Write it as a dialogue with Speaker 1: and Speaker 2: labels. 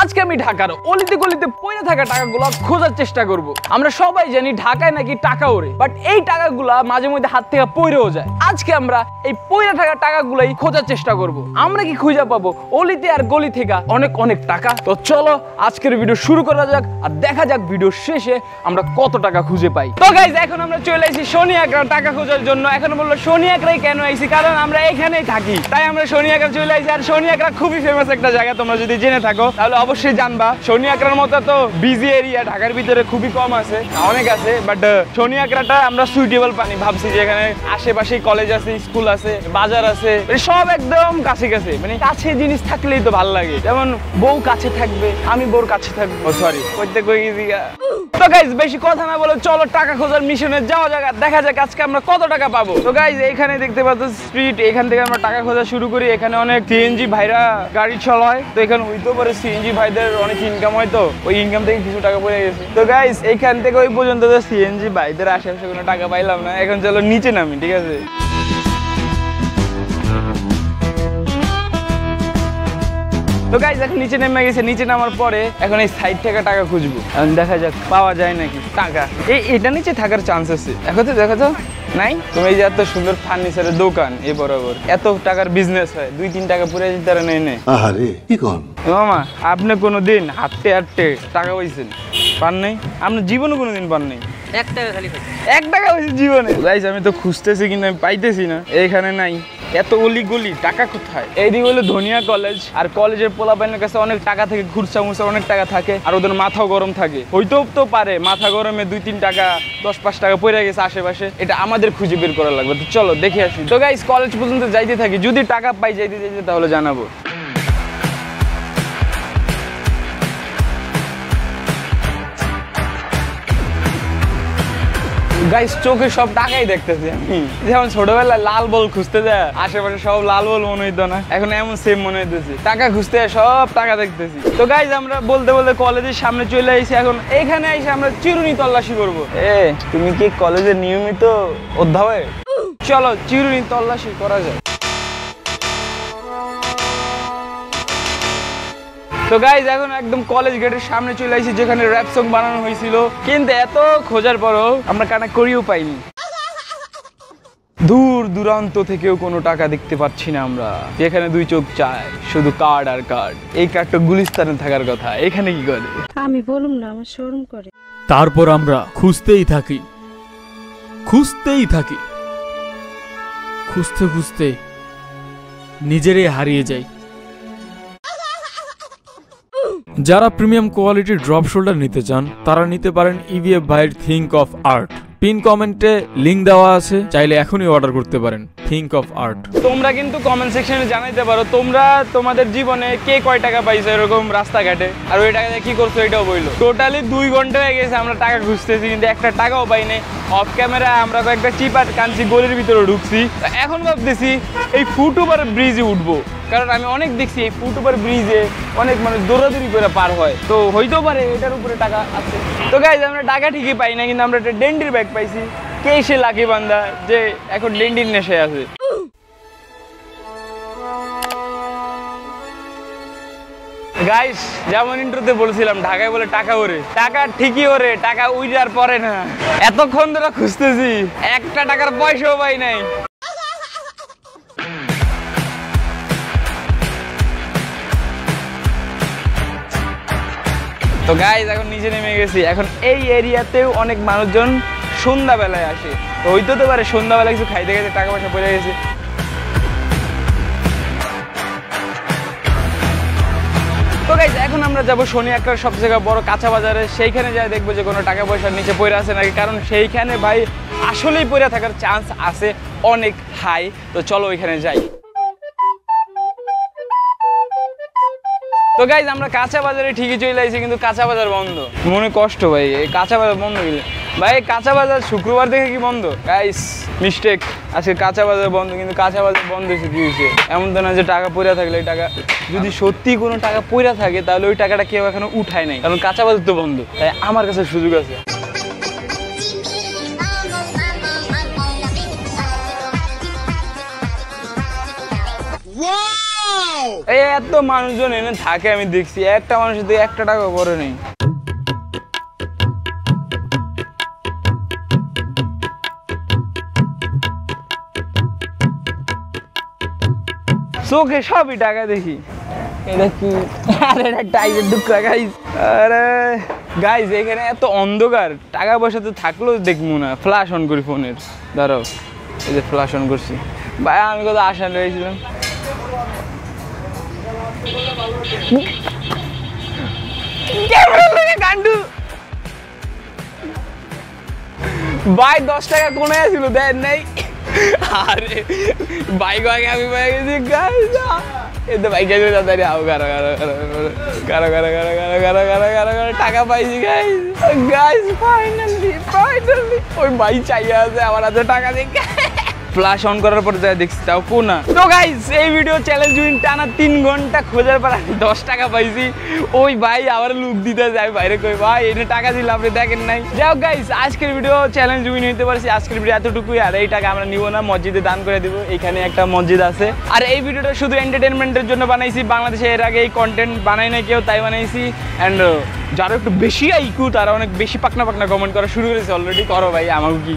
Speaker 1: আজকে আমি ঢাকার অলিতে গলিতে পড়ে থাকা টাকাগুলো খোঁজার চেষ্টা করব। আমরা সবাই জানি ঢাকায় নাকি টাকা ওড়ে, বাট এই টাকাগুলা মাঝে মধ্যে হাত থেকে পড়েও যায়। আজকে আমরা এই পড়ে থাকা টাকাগুলাই খোঁজার চেষ্টা করব। আমরা কি খুঁজে পাবো অলিতে আর গলি থেকে অনেক অনেক টাকা? তো চলো আজকের ভিডিও শুরু করা যাক আর দেখা যাক ভিডিও শেষে আমরা কত টাকা খুঁজে পাই। তো গাইস এখন আমরা চলে এসেছি শনি একরা টাকা খোঁজার জন্য। এখন বললো শনি একরাই কেন আইছি, কারণ আমরা এখানেই থাকি, তাই আমরা শনি একরা চলে আইছি। আর শনি একরা খুবই ফেমাস একটা জায়গা, তোমরা যদি জেনে থাকো তাহলে অবশ্যই জানবা। শনি একরার মতো তো বিজি এরিয়া ঢাকার ভিতরে খুবই কম আছে, অনেক আছে, বাট শনি একরাটা আমরা সুইটেবল পানি ভাবছি যে এখানে আশেপাশেই কলেজ আছে, স্কুল আছে, বাজার আছে, সব একদম কাছে কাছে, মানে কাছে জিনিস থাকলেই তো ভালো লাগে। যেমন বউ কাছে থাকবে, আমি বউর কাছে থাকবো, সরি কইতে কই গেছি। তো গাইস বেশি কথা না বলে চলো টাকা খোঁজার মিশনে যাওয়া যাক, দেখা যাক আজকে আমরা কত টাকা পাবো। তো গাইস এখানে দেখতে পাচ্ছ স্ট্রিট, এখান থেকে আমরা টাকা খোঁজা শুরু করি। এখানে অনেক সিএনজি ভাইরা গাড়ি চালায়, তো এখানে হইতেও পারে সিএনজি ভাইদের অনেক ইনকাম হয়, তো ওই ইনকাম থেকে কিছু টাকা পড়ে গেছে। তো গাইস এখান থেকে ওই পর্যন্ত তো সিএনজি ভাইদের আশেপাশে কোনো টাকা পাইলাম না। এখন চলো নিচে নামি, ঠিক আছে? তো গাইস এখন নিচে নেমে গেছে, নিচে নামার পরে এখন এই সাইড থেকে টাকা খুঁজবো, এখন দেখা যাক পাওয়া যায় নাকি টাকা। এটা নিচে থাকার চান্স আছে। দেখো তো নাই? তুমি এই যে এত সুন্দর ফার্নিচারের দোকান, এই বরাবর এত টাকার বিজনেস হয়, 2-3 টাকা পুরে দিতে নেই।
Speaker 2: আরে কি কোন
Speaker 1: মামা, আপনি কোনোদিন হাঁটতে হাঁটতে টাকা পাইছেন? পান নাই? আপনার জীবনে কোনোদিন পান নাই?
Speaker 3: 1 টাকা খালি পাই।
Speaker 1: 1 টাকা পাইছি জীবনে? গাইস আমি তো খুঁজতেছি কিন্তু আমি পাইতেছি না, এখানে নাই। এত অলি গলি টাকা কোথায়? এইদিকে হলো ধনিয়া কলেজ, আর কলেজের পোলাপাইনের কাছে অনেক টাকা থাকে, খুরসা মুরসা অনেক টাকা থাকে, আর ওদের মাথাও গরম থাকে। হইতেও তো পারে মাথা গরমে 2-3 টাকা 10-5 টাকা পড়ে গেছে আশেপাশে, এটা আমাদের খুঁজে বের করা লাগবে। তো চলো দেখে আসি। তো গাইস কলেজ পর্যন্ত যাইতে থাকি, যদি টাকা পাই যাইতে তাহলে জানাবো। গাইস চোখে সব টাকাই দেখতেছি আমি। যেমন ছোটবেলায় লাল বল খুঁজতে যায়, আশেপাশে সব লাল বল মনে হইতো না, এখন এমন সেম মনে হইতেছে। টাকা খুঁজতে সব টাকা দেখতেছি। তো গাইস আমরা বলতে বলতে কলেজের সামনে চলে আইছি। এখন এইখানে এসে আমরা চিরুনি তল্লাশি করবো। তুমি কি কলেজের নিয়মিত অধ্যাপক? চলো চিরুনি তল্লাশি করা যায়। তো গাইজ এখন একদম কলেজ গেটের সামনে চলে আসি, যেখানে র‍্যাপ সং বানানো হয়েছিল, কিন্তু এত খোঁজার পরও আমরা কানেক্ট করিও পাইনি। দূর দূরান্ত থেকেও কোনো টাকা দেখতে পাচ্ছি না আমরা। এখানে 2 চোখ চায়, শুধু কার্ড আর কার্ড। এই কার্ডটা গুলিস্তানে থাকার কথা, এখানে কি করে?
Speaker 4: আমি বলুম না, আমার শরম করে।
Speaker 5: তারপর আমরা খুঁজতেই থাকি, খুঁজতে খুঁজতে নিজেরাই হারিয়ে যাই। যারা প্রিমিয়াম কোয়ালিটির ড্রপ শোল্ডার নিতে চান তারা নিতে পারেন ইভিএফ ভাইয়ের থিঙ্ক অফ আর্ট। পিন কমেন্টে লিংক দেওয়া আছে, চাইলে এখনই অর্ডার করতে পারেন থিঙ্ক অফ আর্ট। তোমরা কিন্তু কমেন্ট সেকশনে জানাইতে পারো তোমরা তোমাদের জীবনে কে কয় টাকা পাইছো এরকম রাস্তাঘাটে, আর ওই টাকা দিয়ে কি করছো এটাও বললো। টোটালি 2 ঘন্টা হয়ে গেছে আমরা টাকা খুঁজতেছি, কিন্তু একটা টাকাও পাই নাই। অফ ক্যামেরা আমরা কয়েকটা চিপার কাঞ্চি গলির ভিতরে ঢুকছি। এখন ভাবতেছি এই ফুটওভার ব্রিজে উঠবো, কারণ আমি অনেক দেখছি এই ফুটওভার ব্রিজে অনেক মানুষ দৌড়াদৌড়ি করে পার হয়, তো হইতেও পারে এটার উপরে টাকা আছে। তো গাইজ আমরা টাকা ঠিকই পাই না, কিন্তু আমরা একটা ডেন্ডির ব্যাগ পাইছি। কে সে লাকি বান্দা যে এখন ডেন্ডির নেশে আছে। গাইস যেমন ইন্ট্রোতে বলছিলাম ঢাকায় বলে টাকা ওরে, টাকা ঠিকই ওরে, টাকা উইজার পরে না। এতক্ষণ ধরে খুঁজতেছি, একটা টাকার পয়সাও পাই নাই। তো গাইস এখন নিচে নেমে গেছি। এখন এই এরিয়াতেও অনেক মানুষজন সন্ধ্যাবেলায় আসে, তো হইতে পারে সন্ধ্যাবেলায় কিছু খাইতে খাইতে টাকা পয়সা পড়ে গেছে। তো গাইস এখন আমরা যাবো শনি একরার সবথেকে বড় কাঁচা বাজারে, সেইখানে যাই দেখবো যে কোনো টাকা পয়সার নিচে পড়ে আছে নাকি, কারণ সেইখানে ভাই আসলেই পড়ে থাকার চান্স আছে অনেক হাই। তো চলো ওইখানে যাই। তো গাইজ আমরা কাঁচা বাজারে ঠিকই চলে আসছি, কিন্তু কাঁচা বাজার বন্ধ। মনে কষ্ট ভাই, এই কাঁচা বাজার বন্ধ গেলে ভাই, কাঁচা বাজার শুক্রবার থেকে কি বন্ধ? গাইস মিস্টেক, আজকে কাঁচা বাজার বন্ধ। কিন্তু কাঁচা বাজার বন্ধ হয়েছে কি হয়েছে? এমন তো না যে টাকা পড়ে থাকলে এই টাকা, যদি সত্যি কোনো টাকা পড়ে থাকে তাহলে ওই টাকাটা কেউ এখনো উঠায় নাই, কারণ কাঁচা বাজার তো বন্ধ। তাই আমার কাছে সুযোগ আছে।
Speaker 1: এই এত মানুষজন এনে থাকে আমি দেখছি, একটা মানুষের দিয়ে 1 টাকা পরে নেই। চোখে সবই টাকা দেখি। এটা কি? আরে এটা টাইপের টুকরা গাইস। আরে গাইস এখানে এত অন্ধকার, টাকা পয়সা তো থাকলেও দেখবো না। ফ্ল্যাশ অন করি ফোনের, দাঁড়াও। এই যে ফ্ল্যাশ অন করছি। ভাই আমি কত আশা রয়েছিলাম। গান্ডু ভাই 10 টাকা কোনে ছিল দেন নাই। আরে বাইক আগে আমি পেয়ে গেছি গাইস। এতে বাইক গেলে তাড়াতাড়ি আও গারা গারা গারা গারা গারা গারা গারা গারা গারা গারা গারা টাকা পাইছি গাইস। গাইস ফাইনালি ওই ভাই চাইয়া আছে আমার হাতে টাকা দেখে। ফ্ল্যাশ অন করার পর যা দেখছি তাও কোনা। তো গাইস এই ভিডিও চ্যালেঞ্জ উইন টানা 3 ঘন্টা খোঁজার পর আমি 10 টাকা পাইছি। ওই ভাই আবার লুক দিতে যায় বাইরে কই ভাই এনে টাকা দিলে আপনি দেখেন নাই। যাও গাইস আজকের ভিডিও চ্যালেঞ্জ উইন হইতে পারছি। আজকের ভিডিও এতটুকুই। আর এই টাকা আমরা নিব না, মসজিদে দান করে দিব। এখানে একটা মসজিদ আছে। আর এই ভিডিওটা শুধু এন্টারটেইনমেন্টের জন্য বানাইছি। বাংলাদেশে এর আগে এই কন্টেন্ট বানাই না কেউ, তাই বানাইছি। অ্যান্ড যারা একটু বেশি আইকিউ তারা অনেক বেশি পাকনা পাকনা কমেন্ট করা শুরু করেছে অলরেডি। করো ভাই আমাকে কি